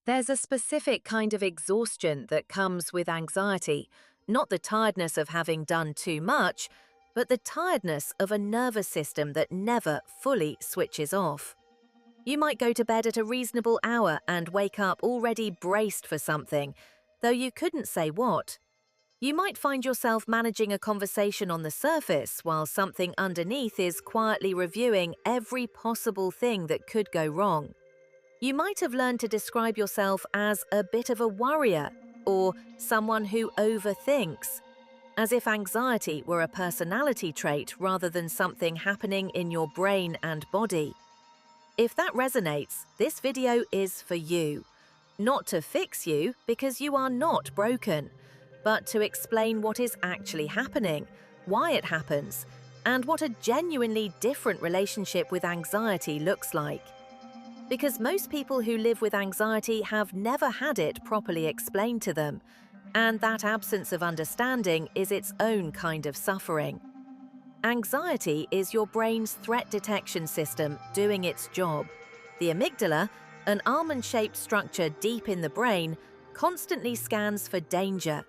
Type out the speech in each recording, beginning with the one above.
There's a specific kind of exhaustion that comes with anxiety, not the tiredness of having done too much, but the tiredness of a nervous system that never fully switches off. You might go to bed at a reasonable hour and wake up already braced for something, though you couldn't say what. You might find yourself managing a conversation on the surface while something underneath is quietly reviewing every possible thing that could go wrong. You might have learned to describe yourself as a bit of a worrier or someone who overthinks, as if anxiety were a personality trait rather than something happening in your brain and body. If that resonates, this video is for you. Not to fix you, because you are not broken, but to explain what is actually happening, why it happens, and what a genuinely different relationship with anxiety looks like. Because most people who live with anxiety have never had it properly explained to them, and that absence of understanding is its own kind of suffering. Anxiety is your brain's threat detection system doing its job. The amygdala, an almond-shaped structure deep in the brain, constantly scans for danger.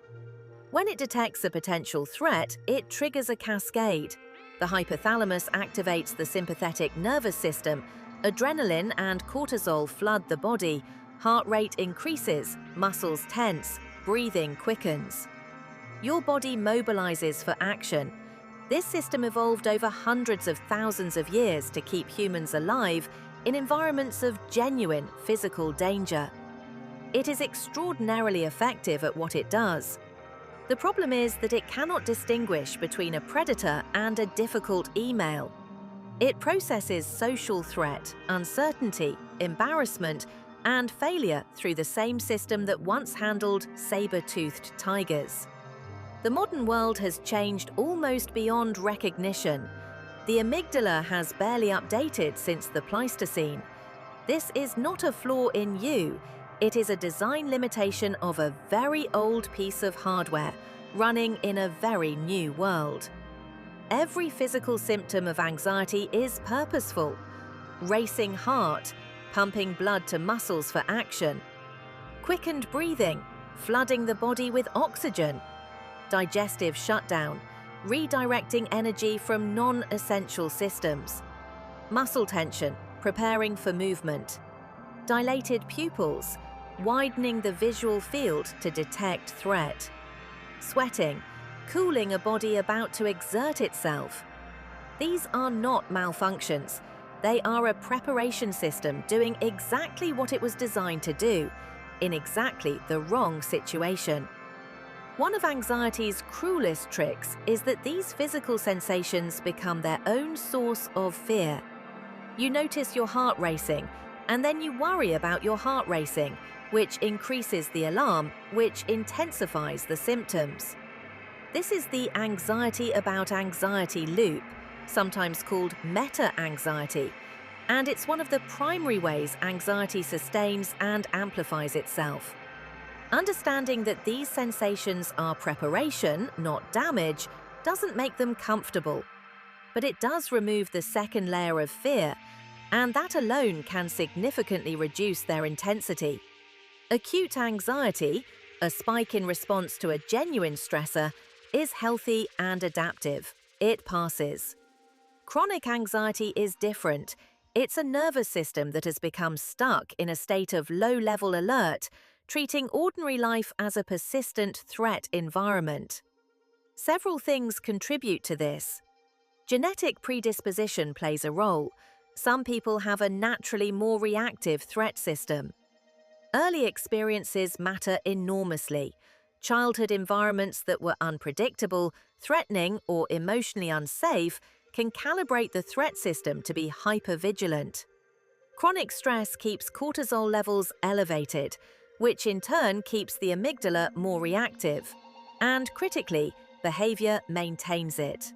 When it detects a potential threat, it triggers a cascade. The hypothalamus activates the sympathetic nervous system, adrenaline and cortisol flood the body, heart rate increases, muscles tense, breathing quickens. Your body mobilizes for action. This system evolved over hundreds of thousands of years to keep humans alive in environments of genuine physical danger. It is extraordinarily effective at what it does. The problem is that it cannot distinguish between a predator and a difficult email. It processes social threat, uncertainty, embarrassment, and failure through the same system that once handled saber-toothed tigers. The modern world has changed almost beyond recognition. The amygdala has barely updated since the Pleistocene. This is not a flaw in you, it is a design limitation of a very old piece of hardware running in a very new world. Every physical symptom of anxiety is purposeful. Racing heart, pumping blood to muscles for action. Quickened breathing, flooding the body with oxygen. Digestive shutdown, redirecting energy from non-essential systems. Muscle tension, preparing for movement. Dilated pupils, widening the visual field to detect threat. Sweating, cooling a body about to exert itself. These are not malfunctions. They are a preparation system doing exactly what it was designed to do, in exactly the wrong situation. One of anxiety's cruelest tricks is that these physical sensations become their own source of fear. You notice your heart racing, and then you worry about your heart racing, which increases the alarm, which intensifies the symptoms. This is the anxiety about anxiety loop, sometimes called meta-anxiety, and it's one of the primary ways anxiety sustains and amplifies itself. Understanding that these sensations are preparation, not damage, doesn't make them comfortable. But it does remove the second layer of fear, and that alone can significantly reduce their intensity. Acute anxiety, a spike in response to a genuine stressor, is healthy and adaptive. It passes. Chronic anxiety is different. It's a nervous system that has become stuck in a state of low-level alert, treating ordinary life as a persistent threat environment. Several things contribute to this. Genetic predisposition plays a role. Some people have a naturally more reactive threat system. Early experiences matter enormously. Childhood environments that were unpredictable, threatening, or emotionally unsafe can calibrate the threat system to be hypervigilant. Chronic stress keeps cortisol levels elevated, which in turn keeps the amygdala more reactive. And critically, behavior maintains it.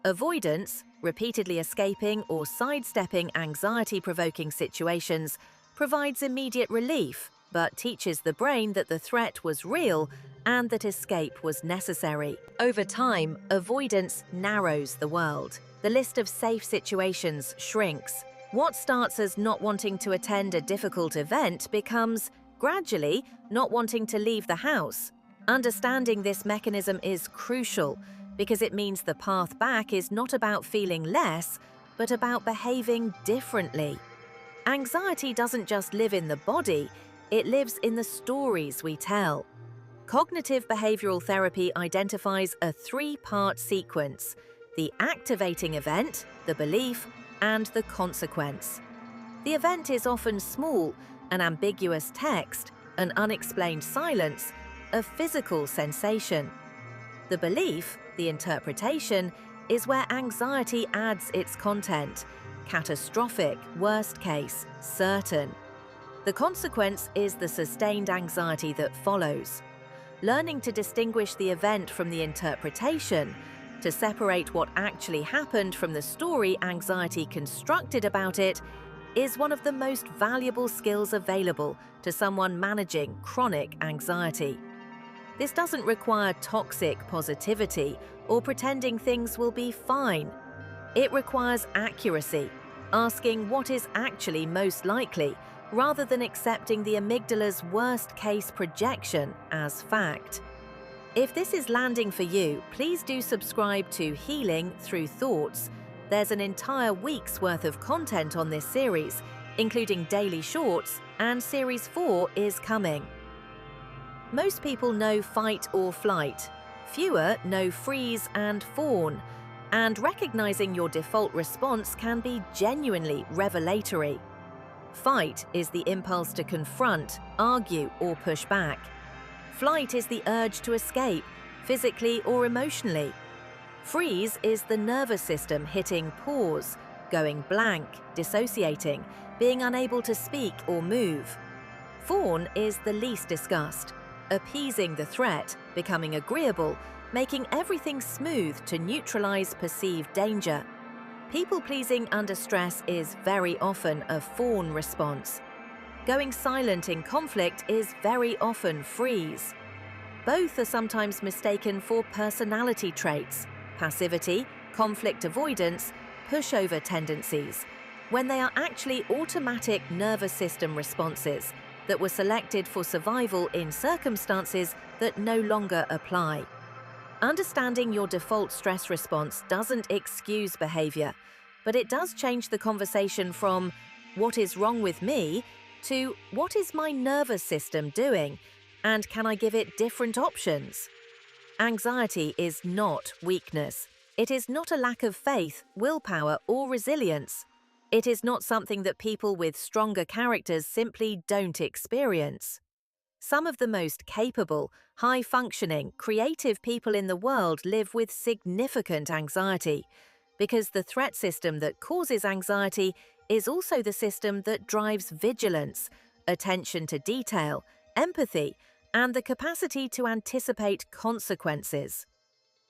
Avoidance, repeatedly escaping or sidestepping anxiety-provoking situations, provides immediate relief, but teaches the brain that the threat was real and that escape was necessary. Over time, avoidance narrows the world. The list of safe situations shrinks. What starts as not wanting to attend a difficult event becomes gradually not wanting to leave the house. Understanding this mechanism is crucial because it means the path back is not about feeling less, but about behaving differently. Anxiety doesn't just live in the body, it lives in the stories we tell. Cognitive behavioral therapy identifies a three-part sequence: the activating event, the belief, and the consequence. The event is often small, an ambiguous text, an unexplained silence, a physical sensation. The belief, the interpretation, is where anxiety adds its content: catastrophic, worst case, certain. The consequence is the sustained anxiety that follows. Learning to distinguish the event from the interpretation, to separate what actually happened from the story anxiety constructed about it, is one of the most valuable skills available to someone managing chronic anxiety. This doesn't require toxic positivity or pretending things will be fine. It requires accuracy, asking what is actually most likely, rather than accepting the amygdala's worst-case projection as fact. If this is landing for you, please do subscribe to Healing Through Thoughts. There's an entire week's worth of content on this series, including daily shorts, and Series 4 is coming. Most people know fight or flight. Fewer know freeze and fawn. And recognizing your default response can be genuinely revelatory. Fight is the impulse to confront, argue, or push back. Flight is the urge to escape, physically or emotionally. Freeze is the nervous system hitting pause, going blank, dissociating, being unable to speak or move. Fawn is the least discussed, appeasing the threat, becoming agreeable, making everything smooth to neutralize perceived danger. People-pleasing under stress is very often a fawn response. Going silent in conflict is very often freeze. Both are sometimes mistaken for personality traits: passivity, conflict avoidance, pushover tendencies, when they are actually automatic nervous system responses that were selected for survival in circumstances that no longer apply. Understanding your default stress response doesn't excuse behavior, but it does change the conversation from "what is wrong with me" to "what is my nervous system doing, and can I give it different options?" Anxiety is not weakness. It is not a lack of faith, willpower, or resilience. It is not something that people with stronger characters simply don't experience. Some of the most capable, high-functioning, creative people in the world live with significant anxiety, because the threat system that causes anxiety is also the system that drives vigilance, attention to detail, empathy, and the capacity to anticipate consequences.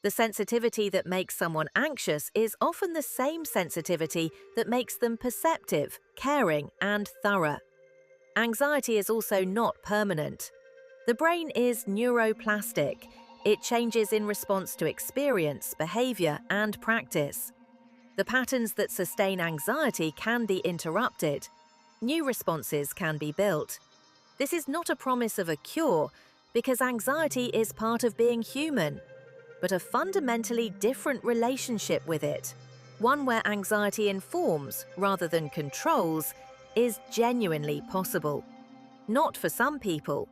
The sensitivity that makes someone anxious is often the same sensitivity that makes them perceptive, caring, and thorough. Anxiety is also not permanent. The brain is neuroplastic. It changes in response to experience, behavior, and practice. The patterns that sustain anxiety can be interrupted. New responses can be built. This is not a promise of a cure, because anxiety is part of being human, but a fundamentally different relationship with it, one where anxiety informs rather than controls, is genuinely possible. Not for some people.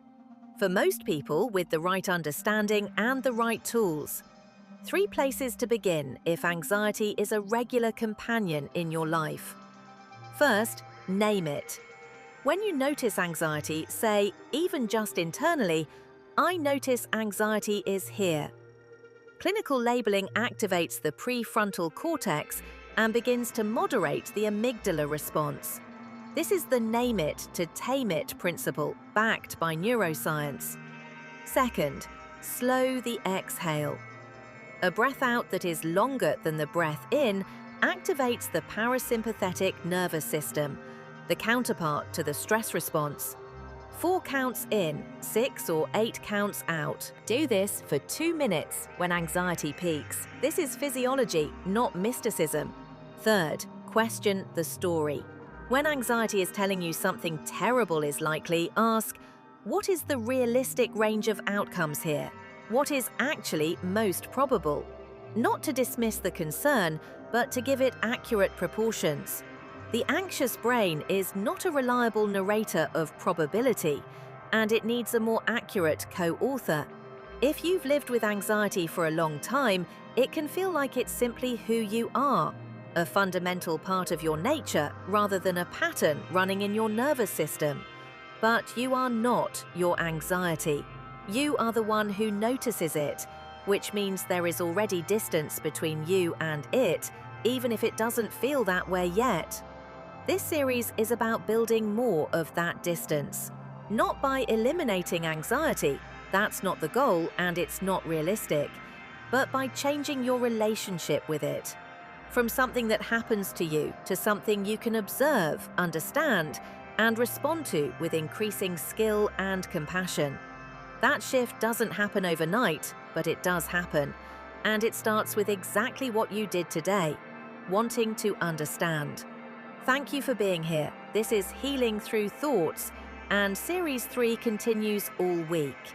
For most people with the right understanding and the right tools. 3 places to begin if anxiety is a regular companion in your life. First, name it. When you notice anxiety, say, even just internally, "I notice anxiety is here." Clinical labeling activates the prefrontal cortex and begins to moderate the amygdala response. This is the name it to tame it principle, backed by neuroscience. Second, slow the exhale. A breath out that is longer than the breath in activates the parasympathetic nervous system, the counterpart to the stress response. 4 counts in, 6 or 8 counts out. Do this for 2 minutes when anxiety peaks. This is physiology, not mysticism. Third, question the story. When anxiety is telling you something terrible is likely, ask, What is the realistic range of outcomes here? What is actually most probable? Not to dismiss the concern, but to give it accurate proportions. The anxious brain is not a reliable narrator of probability, and it needs a more accurate co-author. If you've lived with anxiety for a long time, it can feel like it's simply who you are, a fundamental part of your nature rather than a pattern running in your nervous system. But you are not your anxiety. You are the one who notices it, which means there is already distance between you and it, even if it doesn't feel that way yet. This series is about building more of that distance. Not by eliminating anxiety, that's not the goal and it's not realistic, but by changing your relationship with it. From something that happens to you to something you can observe, understand, and respond to with increasing skill and compassion. That shift doesn't happen overnight, but it does happen. And it starts with exactly what you did today, wanting to understand. Thank you for being here. This is Healing Through Thoughts, and Series 3 continues all week.